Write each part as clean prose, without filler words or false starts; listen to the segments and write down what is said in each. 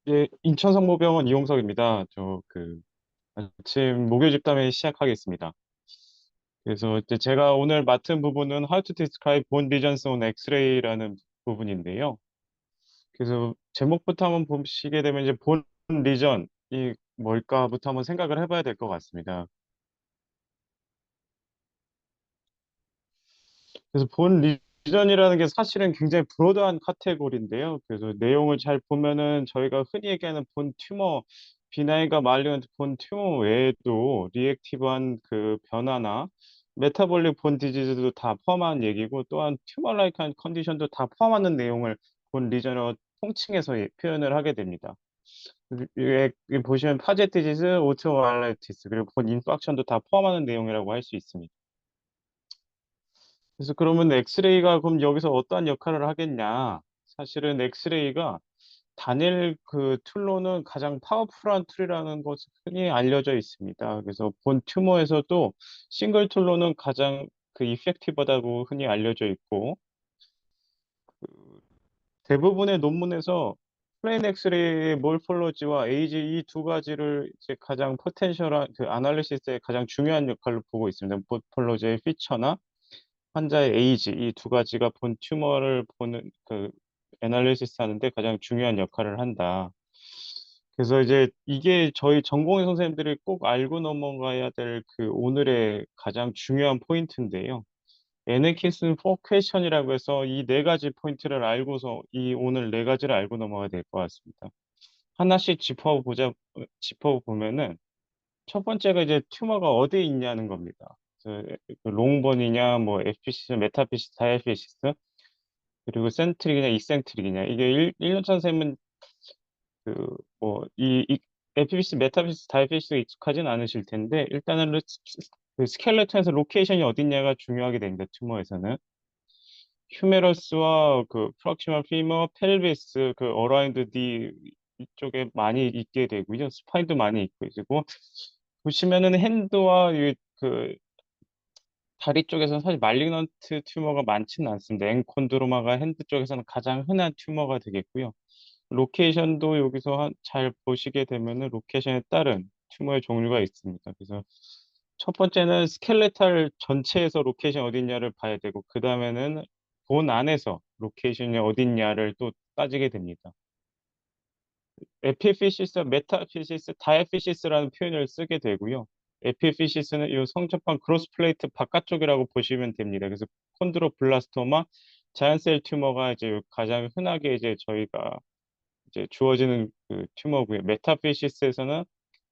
예, 인천성모병원 이용석입니다. 아침 목요 집담회 시작하겠습니다. 그래서 이제 제가 오늘 맡은 부분은 How to Describe Bone Lesions on X-ray라는 부분인데요. 그래서 제목부터 한번 보시게 되면 이제 본 리전이 뭘까부터 한번 생각을 해봐야 될 것 같습니다. 그래서 본 리전이라는 게 사실은 굉장히 브로드한 카테고리인데요. 그래서 내용을 잘 보면은 저희가 흔히 얘기하는 본 튜머, 비나인과 말리언트 본 튜머 외에도 리액티브한 그 변화나 메타볼릭 본 디지즈도 다 포함한 얘기고, 또한 튜머 라이크한 컨디션도 다 포함하는 내용을 본 리전으로 통칭해서 표현을 하게 됩니다. 여기 보시면 파제 디지즈, 오토알라이티스, 그리고 본 인팍션도 다 포함하는 내용이라고 할 수 있습니다. 그래서 그러면 엑스레이가 그럼 여기서 어떠한 역할을 하겠냐? 사실은 엑스레이가 단일 그 툴로는 가장 파워풀한 툴이라는 것이 흔히 알려져 있습니다. 그래서 본 튜머에서도 싱글 툴로는 가장 그 이펙티브하다고 흔히 알려져 있고, 대부분의 논문에서 플레인 엑스레이의 몰폴로지와 에이지 이 두 가지를 이제 가장 포텐셜한 그 아날리시스의 가장 중요한 역할로 보고 있습니다. 몰폴로지의 피처나 환자의 에이지 이 두 가지가 본 튜머를 보는 그 애널리시스 하는데 가장 중요한 역할을 한다. 그래서 이제 이게 저희 전공의 선생님들이 꼭 알고 넘어가야 될 그 오늘의 가장 중요한 포인트인데요. 에네키슨 4 퀘션이라고 해서 이 네 가지 포인트를 알고서 이 오늘 네 가지를 알고 넘어가야 될 것 같습니다. 하나씩 짚어보면은 첫 번째가 이제 튜머가 어디에 있냐는 겁니다. 그 롱본이냐, 뭐 에피시스, 메타피시스, 다이피시스, 그리고 센트릭이냐, 이센트릭이냐. 이게 1년차 선생님은 그, 뭐, 에피피시스, 메타피시스, 다이피시스가 익숙하진 않으실 텐데, 일단은 그 스켈레톤에서 로케이션이 어딨냐가 중요하게 됩니다, 튜머에서는. 휴메러스와 그 프락시멀 피머, 펠비스, 그 어라운드 디 이쪽에 많이 있게 되고요. 스파인도 많이 있고, 그리고 보시면은 핸드와 그 다리 쪽에서는 사실 말리넌트 튜머가 많지는 않습니다. 엔콘드로마가 핸드 쪽에서는 가장 흔한 튜머가 되겠고요. 로케이션도 여기서 잘 보시게 되면은 로케이션에 따른 튜머의 종류가 있습니다. 그래서 첫 번째는 스켈레탈 전체에서 로케이션 어딨냐를 봐야 되고, 그 다음에는 본 안에서 로케이션이 어딨냐를 또 따지게 됩니다. 에피피시스, 메타피시스, 다이피시스라는 표현을 쓰게 되고요. 에피피시스는 이 성접한 크로스 플레이트 바깥쪽이라고 보시면 됩니다. 그래서 콘드로블라스토마, 자연셀 튜머가 이제 가장 흔하게 이제 저희가 이제 주어지는 그 튜머고요. 메타피시스에서는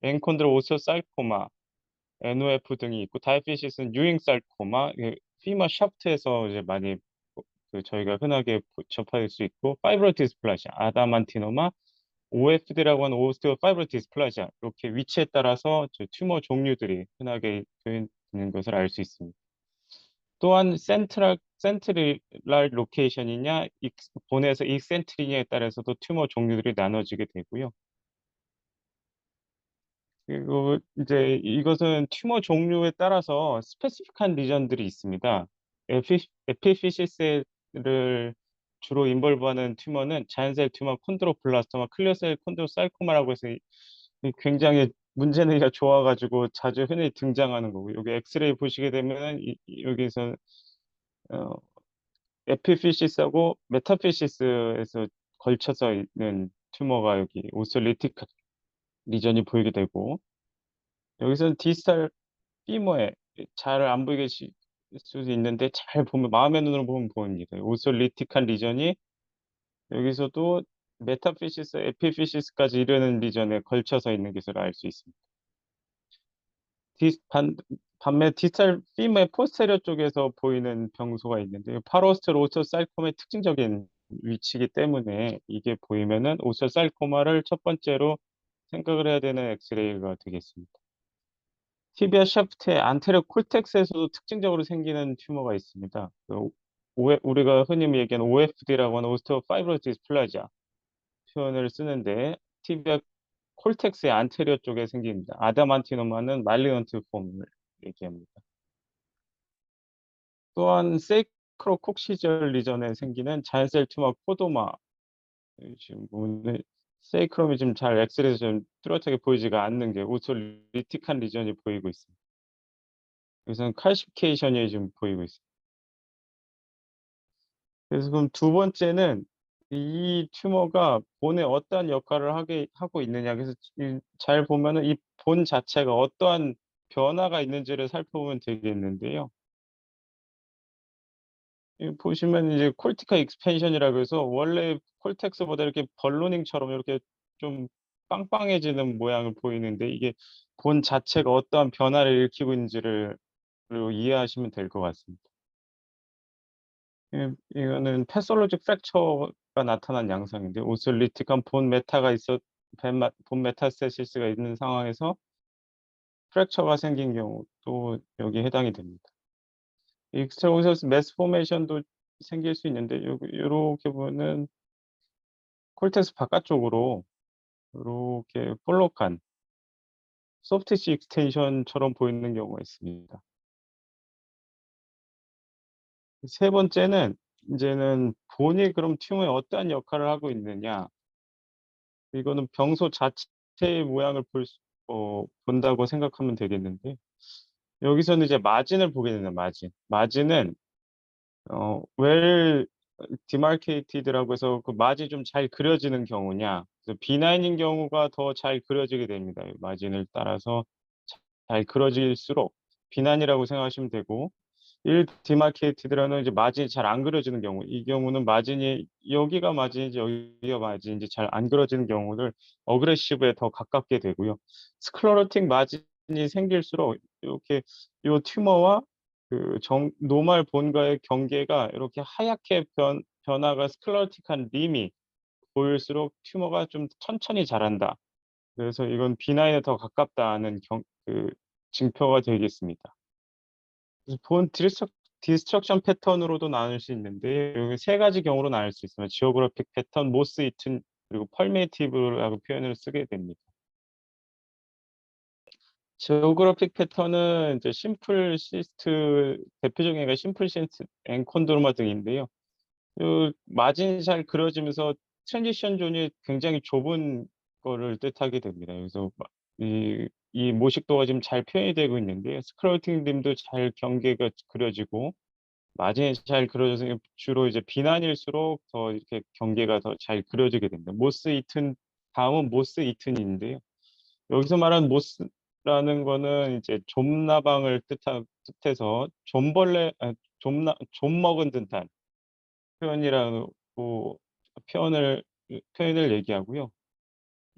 엔콘드로 오스토살코마, NOF 등이 있고, 다이피시스는 유잉살코마, 피머 샤프트에서 이제 많이 그 저희가 흔하게 접할 수 있고, 파이브로디스플라시아, 아다만티노마, OFD라고 하는 오스테오 파이브로 디스플라시아 이렇게 위치에 따라서 저 튜머 종류들이 흔하게 표현되는 것을 알 수 있습니다. 또한 센트럴 로케이션이냐 본에서 익센트리냐에 따라서도 튜머 종류들이 나눠지게 되고요. 그리고 이제 이것은 튜머 종류에 따라서 스페시픽한 리전들이 있습니다. 에피피시스를 주로 인볼브하는 튜머는 자연셀 튜머, 콘드로블라스토마, 클리어셀 콘드로살코마라고 해서 굉장히 문제내기가 좋아가지고 자주 흔히 등장하는 거고, 여기 엑스레이 보시게 되면 여기서 어, 에피피시스하고 메타피시스에서 걸쳐서 있는 튜머가 여기 오솔리틱 리전이 보이게 되고, 여기서는 디스탈 피머에 잘 안 보이게 수도 있는데 잘 보면 마음의 눈으로 보면 보입니다. 오솔리틱한 리전이 여기서도 메타피시스, 에피피시스까지 이르는 리전에 걸쳐서 있는 것을 알 수 있습니다. 디, 반, 반면 디스탈 피머의 포스테리어 쪽에서 보이는 병소가 있는데, 파로스텔 오스토살코마의 특징적인 위치이기 때문에 이게 보이면은 오스토살코마를 첫 번째로 생각을 해야 되는 엑스레이가 되겠습니다. 티비아 샤프트의 안테리어 콜텍스에서도 특징적으로 생기는 튜머가 있습니다. 우리가 흔히 얘기하는 OFD라고 하는 오스테오 파이브로스 디스플라지아 표현을 쓰는데, 티비아 콜텍스의 안테리어 쪽에 생깁니다. 아다만티노마는 말리언트 폼을 얘기합니다. 또한 세이크로콕시절 리전에 생기는 자연셀 튜머 코도마, 지금 보면 세이크롬이 좀 잘 엑스레이에서 좀 뚜렷하게 보이지가 않는 게 오솔리틱한 리전이 보이고 있습니다. 여기서는 칼시피케이션이 좀 보이고 있습니다. 그래서 그럼 두 번째는 이 튜머가 본에 어떠한 역할을 하고 있느냐. 그래서 잘 보면은 이 본 자체가 어떠한 변화가 있는지를 살펴보면 되겠는데요. 보시면 이제 콜티카 익스펜션이라고 해서 원래 콜텍스보다 이렇게 벌로닝처럼 이렇게 좀 빵빵해지는 모양을 보이는데, 이게 본 자체가 어떠한 변화를 일으키고 있는지를 로 이해하시면 될 것 같습니다. 이거는 패솔로직 프랙처가 나타난 양상인데, 오슬리틱한 본 메타가 있어 본 메타스테시스가 있는 상황에서 프랙처가 생긴 경우도 여기에 해당이 됩니다. 익스트라오세러스 매스 포메이션도 생길 수 있는데, 요렇게 보면은 콜텍스 바깥쪽으로 요렇게 볼록한 소프트 티슈 익스텐션처럼 보이는 경우가 있습니다. 세 번째는 인제는 본이 그럼 튜머에 어떠한 역할을 하고 있느냐. 이거는 병소 자체의 모양을 본다고 생각하면 되겠는데, 여기서는 이제 마진을 보게 되는 마진. 마진은 well demarcated라고 해서 그 마진이 좀 잘 그려지는 경우냐, 그래서 비나인인 경우가 더 잘 그려지게 됩니다. 이 마진을 따라서 잘 그려질수록 비난이라고 생각하시면 되고, 일디마케이티드라는 이제 마진이 잘 안 그려지는 경우, 이 경우는 마진이 여기가 마진인지 여기가 마진인지 잘 안 그려지는 경우를 어그레시브에 더 가깝게 되고요. 스클러로틱 마진이 생길수록 이렇게 요 튜머와 그 노멀 본과의 경계가 이렇게 하얗게 변화가 스클러로틱한 림이 보일수록 튜머가 좀 천천히 자란다. 그래서 이건 비나인에 더 가깝다는 징표가 되겠습니다. 그래서 본 디스트럭션 패턴으로도 나눌 수 있는데, 여기 세 가지 경우로 나눌 수 있습니다. 지오그래픽 패턴, 모스 이튼, 그리고 펄메이티브라고 표현을 쓰게 됩니다. 지오그래픽 패턴은 이제 심플 시스트, 대표적인 예가 심플 시스트 엔콘드로마 등인데요. 마진이 잘 그려지면서 트랜지션 존이 굉장히 좁은 거를 뜻하게 됩니다. 그래서 이 모식도가 지금 잘 표현이 되고 있는데요. 스크롤팅 림도 잘 경계가 그려지고, 마진이 잘 그려져서 주로 이제 비난일수록 더 이렇게 경계가 더 잘 그려지게 됩니다. 모스 이튼, 다음은 모스 이튼인데요. 여기서 말하는 모스라는 거는 이제 좀나방을 뜻해서 좀 먹은 듯한 표현이라고 표현을 얘기하고요.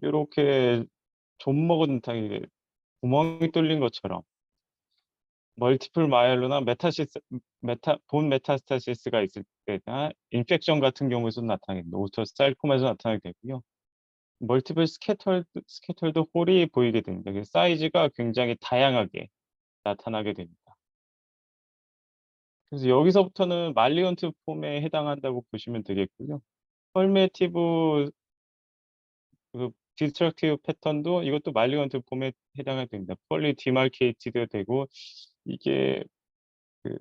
요렇게 좀 먹은 듯한, 이게 구멍이 뚫린 것처럼 멀티플 마이엘로나 본 메타스타시스가 있을 때나 인펙션 같은 경우에서 나타나게 됩니다. 오토살콤에서 나타나게 되고요. 멀티플 스캐털드 홀이 보이게 됩니다. 그래서 사이즈가 굉장히 다양하게 나타나게 됩니다. 그래서 여기서부터는 말리언트 폼에 해당한다고 보시면 되겠고요. 펄메티브 디스트럭티브 패턴도 이것도 말리언트 폼에 해당이 됩니다. 펄리 디마케이티드 되고, 이게 그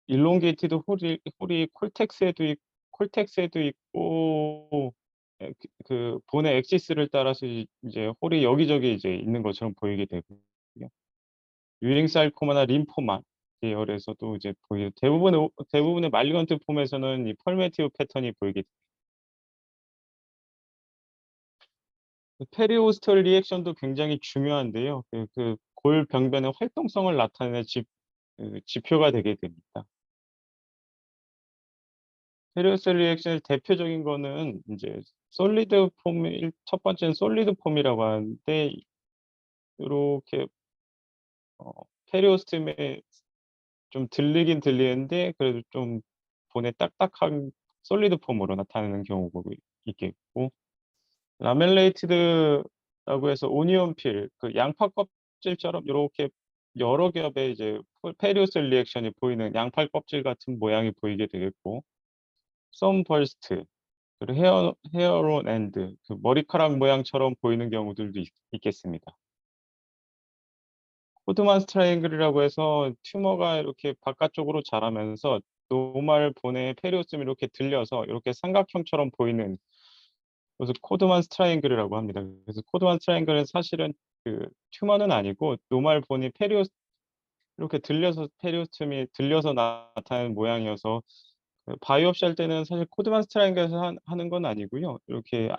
일롱게이티드 홀이 콜텍스에도 있고, 본의 엑시스를 따라서 이제 홀이 여기저기 이제 있는 것처럼 보이게 되고요. 유행살코마나 림포마 계열에서도 이제 대부분의 말리건트 폼에서는 이 펄메티브 패턴이 보이게 됩니다. 페리오스털 리액션도 굉장히 중요한데요. 골 병변의 활동성을 나타내는 지표가 되게 됩니다. 페리오스털 리액션의 대표적인 거는 이제 솔리드 폼, 첫 번째는 솔리드 폼이라고 하는데, 요렇게 페리오스톰에 좀 들리긴 들리는데, 그래도 좀 본에 딱딱한 솔리드 폼으로 나타나는 경우가 있겠고, 라멜레이티드라고 해서 오니온 필, 그 양파 껍질처럼 요렇게 여러 겹의 이제 페리오스털 리액션이 보이는 양파 껍질 같은 모양이 보이게 되겠고, 썸버스트, 그리고 헤어론 엔드, 그 머리카락 모양처럼 보이는 경우들도 있겠습니다. 코드만 트라이앵글이라고 해서 튜머가 이렇게 바깥쪽으로 자라면서 노말 본의 페리오스tom이 이렇게 들려서 이렇게 삼각형처럼 보이는 그래서 코드만스 트라이앵글이라고 합니다. 그래서 코드만스 트라이앵글은 사실은 그 튜머는 아니고 노말 본이 페리오 이렇게 들려서 페리오스톰이 들려서 나타나는 모양이어서 그 바이옵시 할 때는 사실 코드만스 트라이앵글에서 하는 건 아니고요. 이렇게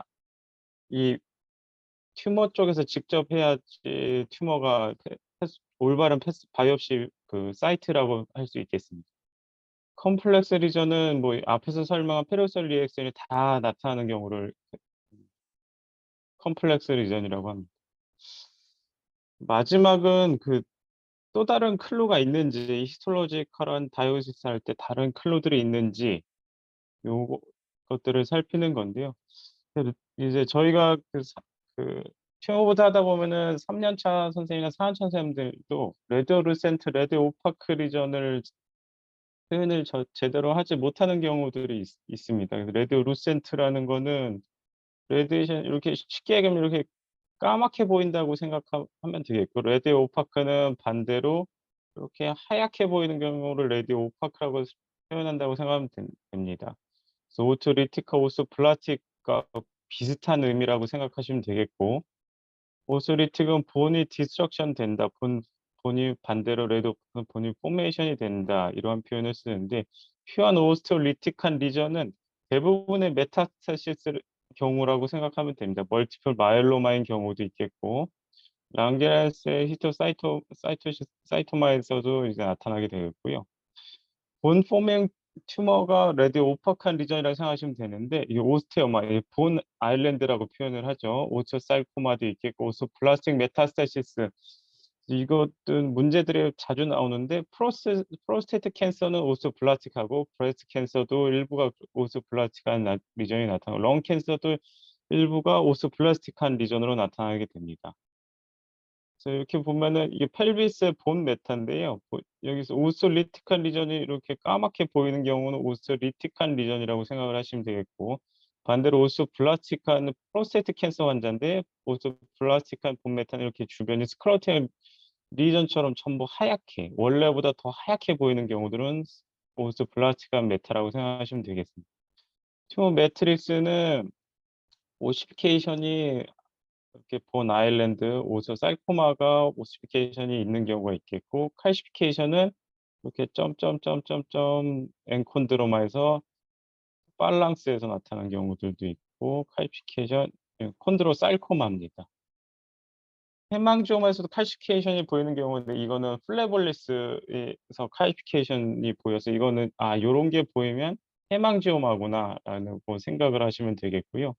이 튜머 쪽에서 직접 해야지 튜머가 올바른 패스 바이옵시 그 사이트라고 할 수 있겠습니다. 컴플렉스 리전은 뭐 앞에서 설명한 페리오셀 리액션이 다 나타나는 경우를 컴플렉스 리전이라고 합니다. 마지막은 그 또 다른 클루가 있는지 히스톨로지컬한 다이오시스 할 때 다른 클루들이 있는지 요거 것들을 살피는 건데요. 그 이제 저희가 그 튜어보드 하다 보면은 3 년차 선생님이나 4 년차 선생님들도 레드오르센트, 레드 오파크 리전을 표현을 제대로 하지 못하는 경우들이 있습니다. 그래서 레드오르센트라는 거는 레디에이션 이렇게 쉽게 얘기하면 이렇게 까맣게 보인다고 하면 되겠고 레드 오파크는 반대로 이렇게 하얗게 보이는 경우를 레드 오파크라고 표현한다고 생각하면 됩니다. 그래서 오토리티카 오스플라틱과 비슷한 의미라고 생각하시면 되겠고 오스리틱은 본이 디스트럭션 된다. 본이 반대로 레드 오파크는 본이 포메이션이 된다. 이러한 표현을 쓰는데 퓨어 오스토리틱한 리전은 대부분의 메타스타시스 경우라고 생각하면 됩니다. 멀티플 마이엘로마인 경우도 있겠고 랑게란스의 사이토마에서도 이제 나타나게 되겠고요. 본 포밍 튜머가 레드 오퍼칸 리전이라고 생각하시면 되는데 이 오스테오마, 이 본 아일랜드라고 표현을 하죠. 오초살코마도 있겠고 오스플라스틱 메타스타시스 이것은 문제들이 자주 나오는데 프로스테이트 캔서는 오스플라스틱하고 브레스트 캔서도 일부가 오스플라스틱한 리전이 나타나고 렁 캔서도 일부가 오스플라스틱한 리전으로 나타나게 됩니다. 그래서 이렇게 보면은 이게 펠비스의 본 메타인데요. 여기서 오스리틱한 리전이 이렇게 까맣게 보이는 경우는 오스리틱한 리전이라고 생각을 하시면 되겠고 반대로 오스블라스틱한 프로스테이트 캔서 환자인데 오스블라스틱한 본 메타는 이렇게 주변이 스크러팅 리전처럼 전부 하얗게 원래보다 더 하얗게 보이는 경우들은 오스블라스틱한 메타라고 생각하시면 되겠습니다. 튜머 매트릭스는 오시피케이션이 이렇게 본 아일랜드 오스살코마가 오시피케이션이 있는 경우가 있겠고 칼시피케이션은 이렇게 점점점점점 엔콘드로마에서 팔랑스에서 나타나는 경우들도 있고 칼시피케이션 콘드로살코마입니다. 해망지오마에서도 칼시피케이션이 보이는 경우인데 이거는 플레볼리스에서 칼시피케이션이 보여서 이거는 요런 게 보이면 해망지오마구나라는 생각을 하시면 되겠고요.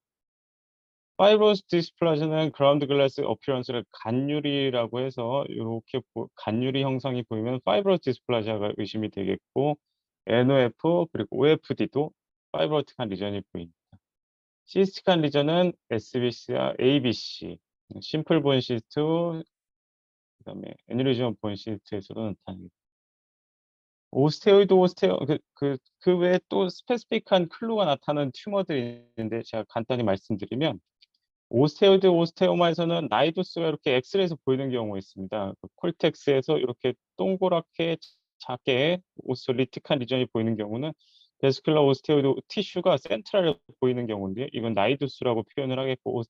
파이브러스 디스플라즈는 그라운드 글래스 어피어런스를 간유리라고 해서 요렇게 간유리 형상이 보이면 파이브러스 디스플라지아가 의심이 되겠고 NOF 그리고 OFD도 파이브로틱한 리전이 보입니다. 시스틱한 리전은 SBC와 ABC, 심플 본 시스트, 그다음에 애니리지엄 본 시스트에서도 나타납니다. 오스테오이드 그 외에 또 스페시픽한 클루가 나타나는 튜머들이 있는데 제가 간단히 말씀드리면 오스테오마에서는 나이두스가 이렇게 엑스레이에서 보이는 경우가 있습니다. 그 콜텍스에서 이렇게 동그랗게 작게 오스리틱한 리전이 보이는 경우는 베스큘러 오스테오이드 티슈가 센트럴에 보이는 경우인데요. 이건 나이두스라고 표현을 하겠고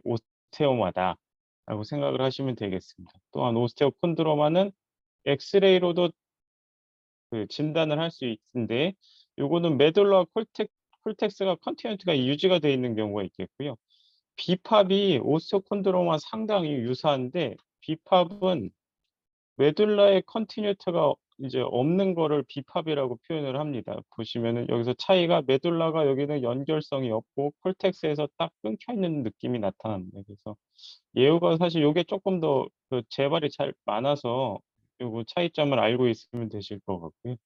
오스테오마다라고 생각을 하시면 되겠습니다. 또한 오스테오콘드로마는 엑스레이로도 그 진단을 할 수 있는데 요거는 메둘라 콜텍스가 컨티뉴티가 유지가 되어 있는 경우가 있겠고요. 비팝이 오스테오콘드로마 상당히 유사한데 비팝은 메둘라의 컨티뉴티가 이제 없는 거를 비팝이라고 표현을 합니다. 보시면은 여기서 차이가 메둘라가 여기는 연결성이 없고 콜텍스에서 딱 끊겨 있는 느낌이 나타납니다. 그래서 예후가 사실 요게 쪼끔 더 그 재발이 잘 많아서 요거 차이점을 알고 있으면 되실 것 같고요.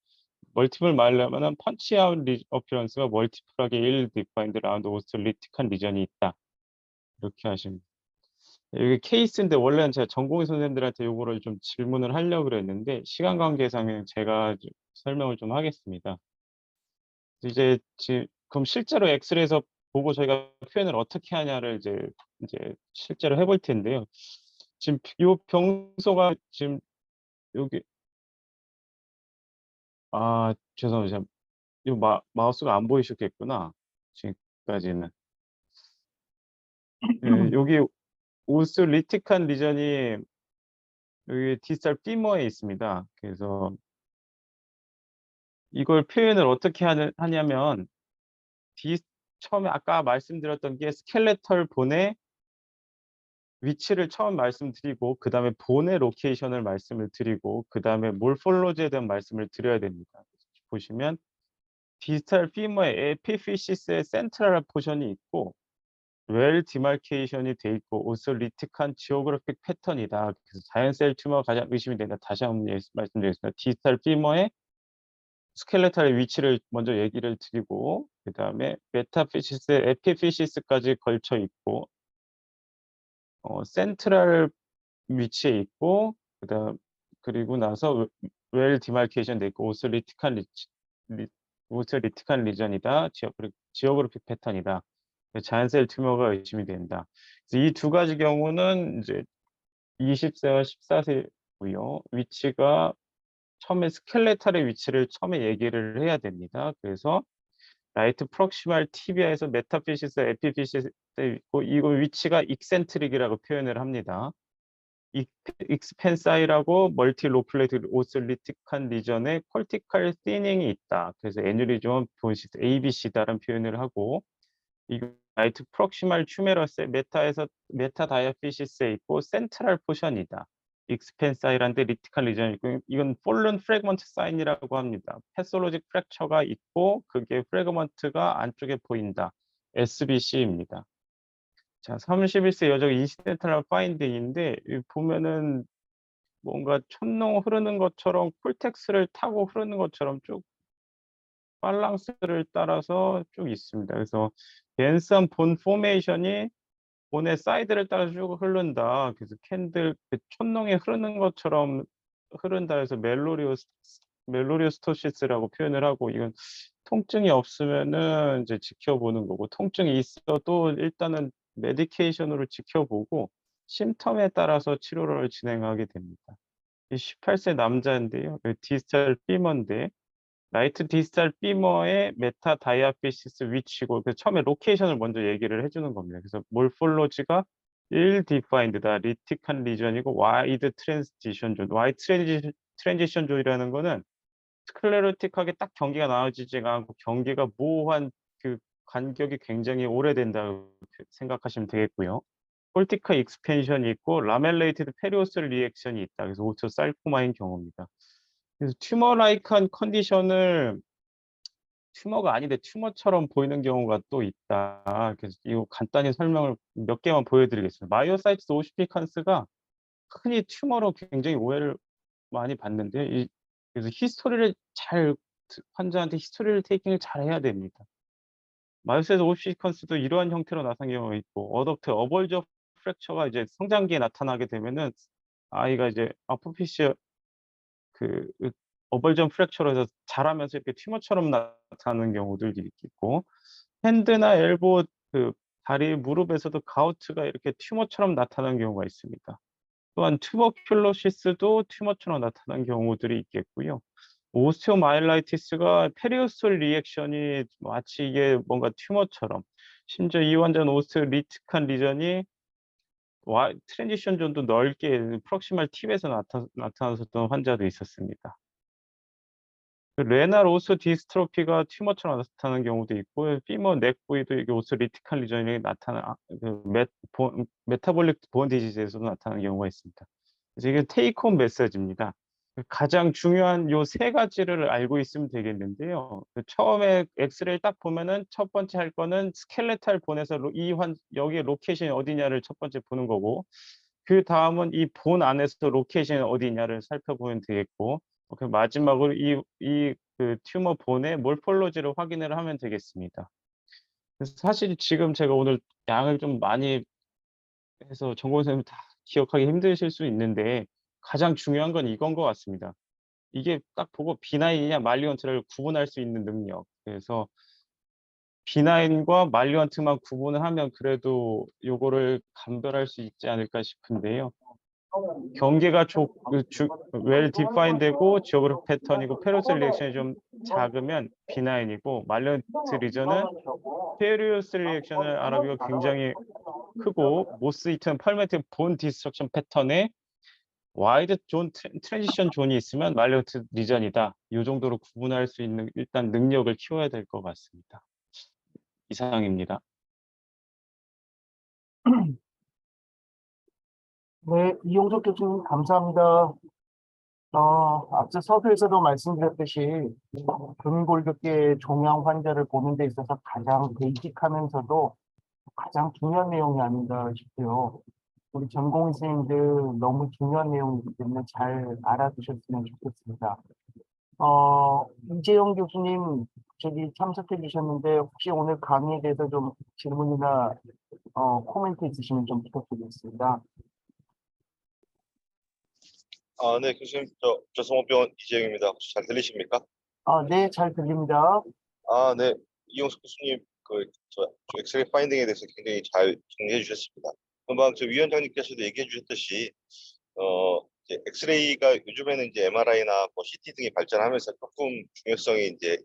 멀티플 마일로마는 펀치 아웃 어피어런스가 멀티플하게 일 디파인드 라운드 오스리틱한 리전이 있다. 이렇게 하시면 이게 케이스인데 원래는 제가 전공의 선생님들한테 요거를 좀 질문을 하려고 그랬는데 시간 관계상 제가 좀 설명을 좀 하겠습니다. 이제 그럼 실제로 엑스레이에서 보고 저희가 표현을 어떻게 하냐를 이제 실제로 해볼 텐데요. 지금 요 병소가 지금 여기 죄송합니다. 요 마우스가 안 보이셨겠구나. 지금까지는. 예, 여기 오스리틱한 리전이 여기 디지털 피머에 있습니다. 그래서 이걸 표현을 어떻게 하냐면 디 처음에 아까 말씀드렸던 게 스켈레털 본의 위치를 처음 말씀드리고 그다음에 본의 로케이션을 말씀을 드리고 그다음에 몰폴로지에 대한 말씀을 드려야 됩니다. 보시면 디지털 피머의 에피피시스의 센트럴 포션이 있고 웰 디마케이션이 돼 있고 오스리틱한 지오그래픽 패턴이다. 그래서 자연셀 튜머가 가장 의심이 된다. 다시 한번 말씀드리겠습니다. 디지털 피머의 스켈레탈의 위치를 먼저 얘기를 드리고 그다음에 메타피시스, 에피피시스까지 걸쳐 있고 센트럴 위치에 있고 그리고 나서 웰 디마케이션 돼 있고 리 오스리틱한 리전이다. 지오그래픽 패턴이다. 자연셀 튜머가 의심이 된다. 그래서 이 두 가지 경우는 이제 20세와 14세고요. 위치가 처음에 스켈레탈의 위치를 처음에 얘기를 해야 됩니다. 그래서 라이트 프록시말 티비아에서 메타피시스, 에피피시스 있고 이거 위치가 익센트릭이라고 표현을 합니다. 익스펜사이라고 멀티로플레이트 오슬리틱한 리전에 콜티컬 티닝이 있다. 그래서 애뉴리즘 본시스 ABC다라는 표현을 하고 이거 라이트 프록시말 튜메러스의 메타 다이아피시스에 있고 센트럴 포션이다. 익스펜사이란데 리티컬 리전이 있고 이건 폴른 프래그먼트 사인이라고 합니다. 패솔로직 프랙처가 있고 그게 프래그먼트가 안쪽에 보인다. SBC입니다. 자, 31세 여자가 인시덴탈 파인딩인데 보면은 뭔가 촌농 흐르는 것처럼 콜텍스를 타고 흐르는 것처럼 쭉 밸런스를 따라서 쭉 있습니다. 그래서 벤슨 본 포메이션이 본의 사이드를 따라 쭉 흐른다. 그래서 캔들 그 촌농이 흐르는 것처럼 흐른다 해서 멜로리오스토시스라고 표현을 하고 이건 통증이 없으면은 이제 지켜보는 거고 통증이 있어도 일단은 메디케이션으로 지켜보고 심텀에 따라서 치료를 진행하게 됩니다. 이 18세 남자인데요. 디지털 피머인데 라이트 디지털 피머의 메타 다이아피시스 위치고 그 처음에 로케이션을 먼저 얘기를 해주는 겁니다. 그래서 몰폴로지가 1 디파인드다. 리틱한 리전이고 와이드 트랜지션 존. 트랜지션 존이라는 거는 스클레로틱하게 딱 경계가 나눠지지가 않고 경계가 모호한 그 간격이 굉장히 오래된다고 생각하시면 되겠고요. 콜티카 익스펜션이 있고 라멜레이티드 페리오스 리액션이 있다. 그래서 오토살코마인 경우입니다. 그래서 튜머 라이크한 컨디션을 튜머가 아닌데 튜머처럼 보이는 경우가 또 있다. 그래서 이거 간단히 설명을 몇 개만 보여드리겠습니다. 마이오사이티스 오시피칸스가 흔히 튜머로 굉장히 오해를 많이 받는데 그래서 히스토리를 환자한테 히스토리를 테이킹을 잘 해야 됩니다. 마이오사이티스 오시피칸스도 이러한 형태로 나타난 경우가 있고 어댑트 어벌저 프랙처가 이제 성장기에 나타나게 되면은 아이가 이제 아포피시아 그 어벌전 프랙처로 해서 자라면서 이렇게 튜머처럼 나타나는 경우들이 있고 핸드나 엘보 그 다리 무릎에서도 가우트가 이렇게 튜머처럼 나타나는 경우가 있습니다. 또한 투버큘로시스도 튜머처럼 나타나는 경우들이 있겠고요. 오스테오마일라이티스가 페리오스톨 리액션이 마치 이게 뭔가 튜머처럼 심지어 이 환자는 오스테오리틱한 리전이 트랜지션 존도 넓게 프록시말 팁에서 나타났었던 환자도 있었습니다. 레날 오스 디스트로피가 튜머처럼 나타나는 경우도 있고 피머 넥 부위도 이게 오스 리티칼 리전이 메타볼릭 본 디지즈에서도 나타나는 경우가 있습니다. 그래서 이게 테이크 홈 메시지입니다. 가장 중요한 요 세 가지를 알고 있으면 되겠는데요. 처음에 엑스레이를 딱 보면은 첫 번째 할 거는 스켈레탈 본에서 여기에 로케이션이 어디냐를 첫 번째 보는 거고 그다음은 이 본 안에서 로케이션이 어디냐를 살펴보면 되겠고 마지막으로 그 튜머 본의 몰폴로지를 확인을 하면 되겠습니다. 그래서 사실 지금 제가 오늘 양을 좀 많이 해서 전공 선생님 다 기억하기 힘드실 수 있는데 가장 중요한 건 이건 것 같습니다. 이게 딱 보고 비나인이냐 말리언트를 구분할 수 있는 능력. 그래서 비나인과 말리언트만 구분을 하면 그래도 요거를 감별할 수 있지 않을까 싶은데요. 경계가 웰 디파인 되고 지오그래픽 패턴이고 페로스 리액션이 좀 작으면 비나인이고, 말리언트 리전은 페리오스 리액션을 알아보기가 굉장히 크고, 모스 이튼 펄메트 본 디스트럭션 패턴에 와이드 존 트랜지션 존이 있으면 말리언트 리전이다. 이 정도로 구분할 수 있는 일단 능력을 키워야 될 것 같습니다. 이상입니다. 네, 이용석 교수님 감사합니다. 앞서 서두에서도 말씀드렸듯이 근골격계 종양 환자를 보는 데 있어서 가장 베이직하면서도 가장 중요한 내용이 아닌가 싶고요. 우리 전공 선생님들 너무 중요한 내용이기 때문에 잘 알아두셨으면 좋겠습니다. 이재영 교수님 저기 참석해 주셨는데 혹시 오늘 강의에 대해서 좀 질문이나 코멘트 있으시면 좀 부탁드리겠습니다. 네, 교수님, 저 성모병원 이재영입니다. 혹시 잘 들리십니까? 네, 잘 들립니다. 네, 이용석 교수님, 저 엑스레이 파인딩에 대해서 굉장히 잘 정리해 주셨습니다. 금방 저 위원장님께서도 얘기해 주셨듯이, 이제 엑스레이가 요즘에는 이제 MRI나 뭐 CT 등이 발전하면서 조금 중요성이 이제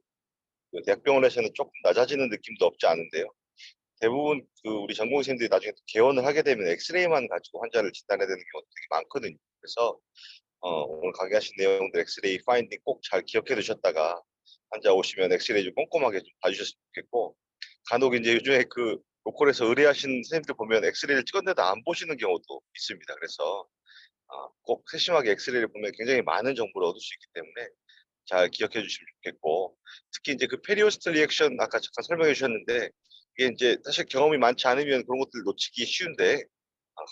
그 대학병원에서는 조금 낮아지는 느낌도 없지 않은데요. 대부분 우리 전공의생들이 나중에 개원을 하게 되면 엑스레이만 가지고 환자를 진단해야 되는 경우도 되게 많거든요. 그래서 오늘 강의하신 내용들 엑스레이 파인딩 꼭 잘 기억해 두셨다가 환자 오시면 엑스레이 좀 꼼꼼하게 좀 봐주셨으면 좋겠고, 간혹 이제 요즘에 로컬에서 의뢰하시는 선생님들 보면 엑스레이를 찍었는데도 안 보시는 경우도 있습니다. 그래서 꼭 세심하게 엑스레이를 보면 굉장히 많은 정보를 얻을 수 있기 때문에 잘 기억해 주시면 좋겠고, 특히 이제 그 페리오스트 리액션 아까 잠깐 설명해 주셨는데, 이게 이제 사실 경험이 많지 않으면 그런 것들 놓치기 쉬운데,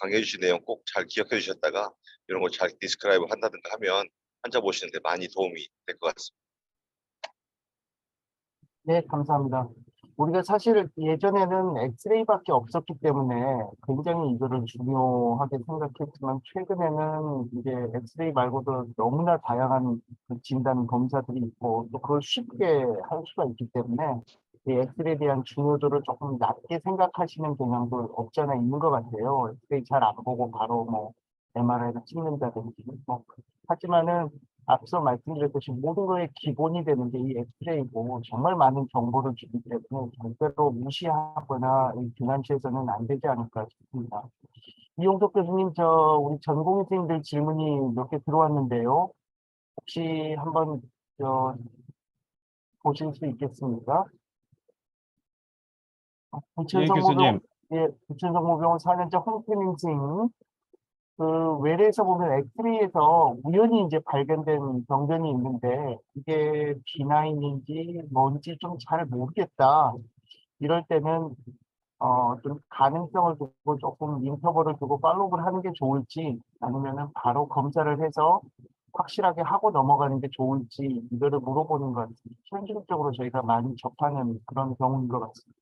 강의해 주신 내용 꼭 잘 기억해 주셨다가 이런 걸 잘 디스크라이브 한다든가 하면 환자 보시는데 많이 도움이 될 것 같습니다. 네, 감사합니다. 우리가 사실 예전에는 엑스레이밖에 없었기 때문에 굉장히 이거를 중요하게 생각했지만 최근에는 이제 엑스레이 말고도 너무나 다양한 그 진단 검사들이 있고 또 그걸 쉽게 할 수가 있기 때문에 이 엑스레이에 대한 중요도를 조금 낮게 생각하시는 경향도 없지 않아 있는 것 같아요. 엑스레이 잘 안 보고 바로 뭐 MRI를 찍는다든지 뭐 하지만은 앞서 말씀드렸듯이 모든 거의 기본이 되는 게 이 엑스레이고 정말 많은 정보를 주기 때문에 절대로 무시하거나 등한시해서는 안 되지 않을까 싶습니다. 이용석 교수님, 우리 전공생들 질문이 몇 개 들어왔는데요. 혹시 한번 보실 수 있겠습니까? 예, 교수님. 부천성모병원 4년차 홍태민생 외래에서 보면 엑스레이에서 우연히 이제 발견된 병변이 있는데 이게 비나인인지 뭔지 좀 잘 모르겠다. 이럴 때는 좀 가능성을 두고 조금 인터벌을 두고 팔로우를 하는 게 좋을지 아니면은 바로 검사를 해서 확실하게 하고 넘어가는 게 좋을지 이거를 물어보는 것 같습니다. 현실적으로 저희가 많이 접하는 그런 경우인 것 같습니다.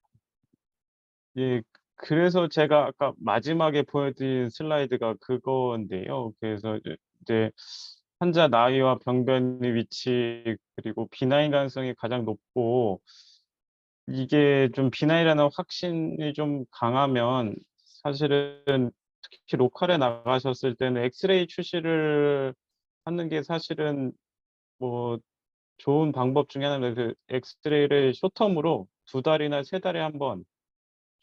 예, 그래서 제가 아까 마지막에 보여드린 슬라이드가 그건데요. 그래서 이제 환자 나이와 병변의 위치 그리고 비나인 가능성이 가장 높고, 이게 좀 비나이라는 확신이 좀 강하면 사실은 특히 로컬에 나가셨을 때는 엑스레이 출시를 하는 게 사실은 뭐 좋은 방법 중에 하나는 그 엑스레이를 쇼텀으로 2달이나 3달에 한 번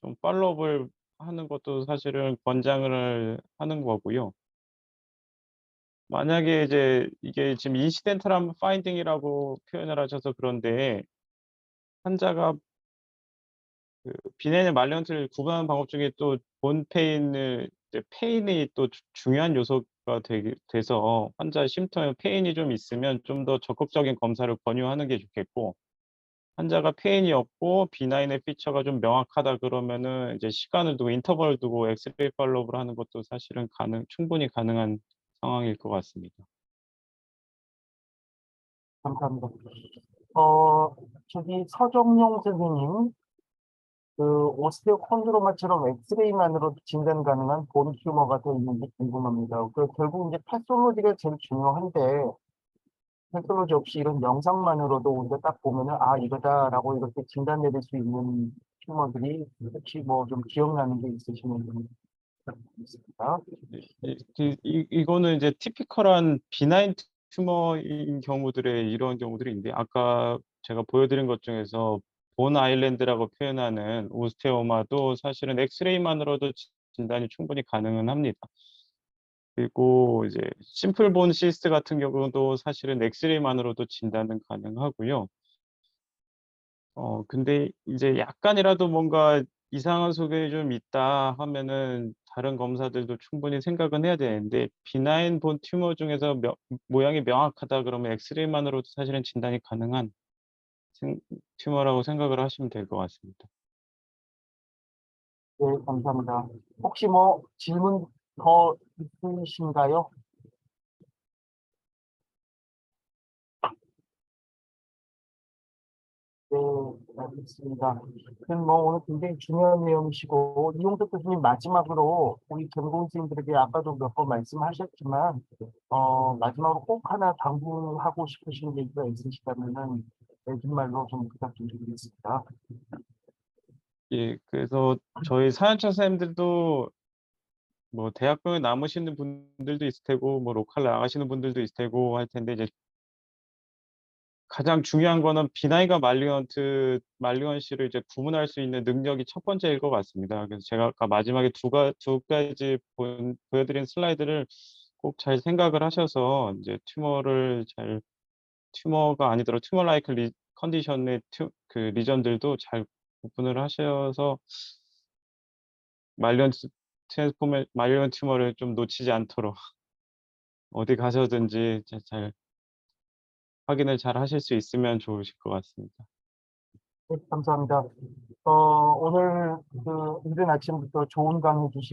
좀 팔로우업을 하는 것도 사실은 권장을 하는 거고요. 만약에 이제 이게 지금 인시덴탈한 파인딩이라고 표현을 하셔서 그런데, 환자가 비내의 말년틀 구분하는 방법 중에 또 본 페인을 이제 페인이 또 중요한 요소가 돼서 환자 심터에 페인이 좀 있으면 좀 더 적극적인 검사를 권유하는 게 좋겠고, 환자가 페인이 없고 비나인의 피처가 좀 명확하다 그러면은 이제 시간을 두고 인터벌을 두고 엑스레이 팔로우를 하는 것도 사실은 충분히 가능한 상황일 것 같습니다. 감사합니다. 저기 서정용 선생님, 오스테오콘드로마처럼 엑스레이만으로 진단 가능한 본 튜머가 더 있는지 궁금합니다. 결국 이제 패솔로지가 제일 중요한데, 패솔로지 없이 이런 영상만으로도 우리가 딱 보면은, 이거다라고 이렇게 진단 내릴 수 있는 튜머들이 혹시 뭐 좀 기억나는 게 있으시면 좀 있습니다. 이거는 이제 티피컬한 비나인 튜머인 경우들의 이런 경우들이 있는데 아까 제가 보여드린 것 중에서 본 아일랜드라고 표현하는 오스테오마도 사실은 엑스레이만으로도 진단이 충분히 가능은 합니다. 그리고 이제 심플 본 시스트 같은 경우도 사실은 엑스레이만으로도 진단은 가능하고요. 근데 이제 약간이라도 뭔가 이상한 소견이 좀 있다 하면은 다른 검사들도 충분히 생각은 해야 되는데 비나인 본 튜머 중에서 모양이 명확하다 그러면 엑스레이만으로도 사실은 진단이 가능한 튜머라고 생각을 하시면 될 것 같습니다. 네, 감사합니다. 혹시 뭐 질문 더 있으신가요? 네, 알겠습니다. 그럼 뭐 오늘 굉장히 중요한 내용이시고 이용석 교수님 마지막으로 우리 전공생들에게 아까도 몇 번 말씀하셨지만 마지막으로 꼭 하나 당부하고 싶으신 얘기가 있으시다면은 내준말로 좀 부탁 좀 드리겠습니다. 예, 그래서 저희 사연처 선생님들도 뭐 대학병에 남으시는 분들도 있을 테고 뭐 로컬 나가시는 분들도 있을 테고 할 텐데 이제 가장 중요한 거는 비나이가 말리언시를 이제 구분할 수 있는 능력이 첫 번째일 것 같습니다. 그래서 제가 아까 마지막에 두 가지 보여드린 슬라이드를 꼭 잘 생각을 하셔서 이제 튜머가 아니더라도 튜머 라이크 컨디션의 그 리전들도 잘 구분을 하셔서 말리언 말리언 튜머를 좀 놓치지 않도록 어디 가서든지 잘 확인을 잘 하실 수 있으면 좋으실 것 같습니다. 네, 감사합니다. 오늘 그 이른 아침부터 좋은 강의 주시